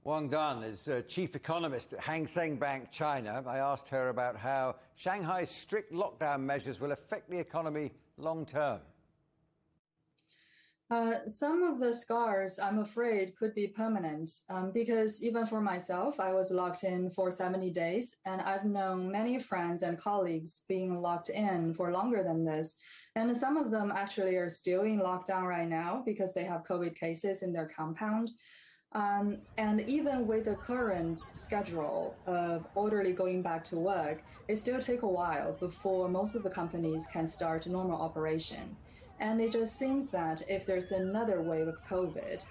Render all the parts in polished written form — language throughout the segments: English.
Wang is chief economist at Seng Bank, China. I asked her about how Shanghai's strict lockdown measures will affect the economy long term. Some of the scars, I'm afraid, could be permanent because even for myself, I was locked in for 70 days, and I've known many friends and colleagues being locked in for longer than this. And some of them actually are still in lockdown right now because they have COVID cases in their compound. And even with the current schedule of orderly going back to work, it still takes a while before most of the companies can start normal operation. And it just seems that if there's another wave of COVID,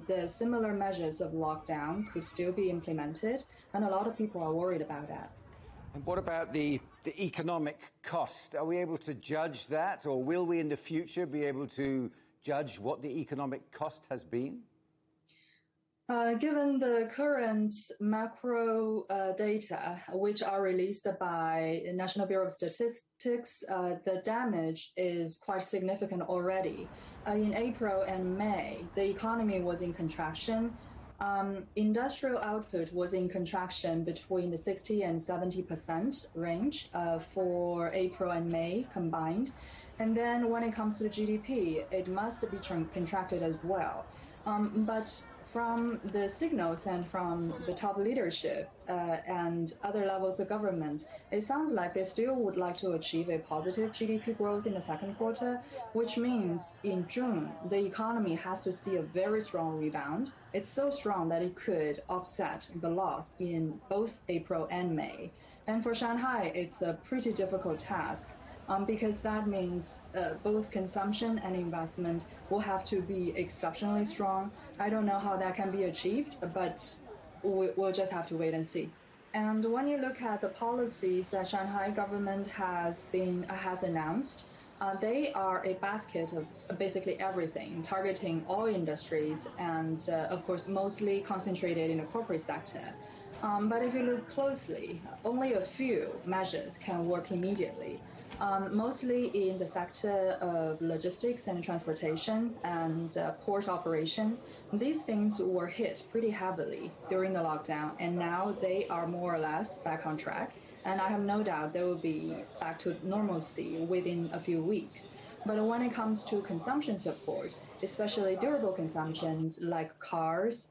the similar measures of lockdown could still be implemented, and a lot of people are worried about that. And what about the economic cost? Are we able to judge that, or will we in the future be able to judge what the economic cost has been? Given the current macro data, which are released by the National Bureau of Statistics, the damage is quite significant already. In April and May, the economy was in contraction. Industrial output was in contraction between the 60 and 70% range for April and May combined. And then when it comes to GDP, it must be contracted as well. But from the signals and from the top leadership and other levels of government, it sounds like they still would like to achieve a positive GDP growth in the second quarter, which means in June, the economy has to see a very strong rebound. It's so strong that it could offset the loss in both April and May. And for Shanghai, it's a pretty difficult task. Because that means both consumption and investment will have to be exceptionally strong. I don't know how that can be achieved, but we'll just have to wait and see. And when you look at the policies that Shanghai government has announced, they are a basket of basically everything, targeting all industries and, of course, mostly concentrated in the corporate sector. But if you look closely, only a few measures can work immediately. Mostly in the sector of logistics and transportation and port operation. These things were hit pretty heavily during the lockdown, and now they are more or less back on track. And I have no doubt they will be back to normalcy within a few weeks. But when it comes to consumption support, especially durable consumptions like cars,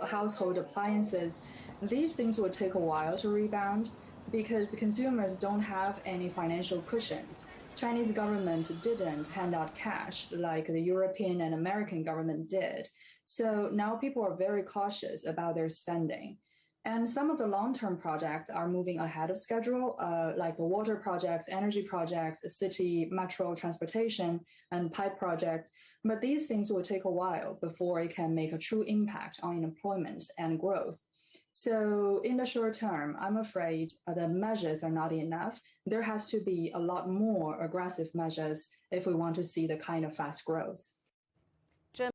household appliances, these things will take a while to rebound, because consumers don't have any financial cushions. Chinese government didn't hand out cash like the European and American government did. So now people are very cautious about their spending. And some of the long-term projects are moving ahead of schedule, like the water projects, energy projects, city metro transportation, and pipe projects. But these things will take a while before it can make a true impact on employment and growth. So in the short term, I'm afraid the measures are not enough. There has to be a lot more aggressive measures if we want to see the kind of fast growth.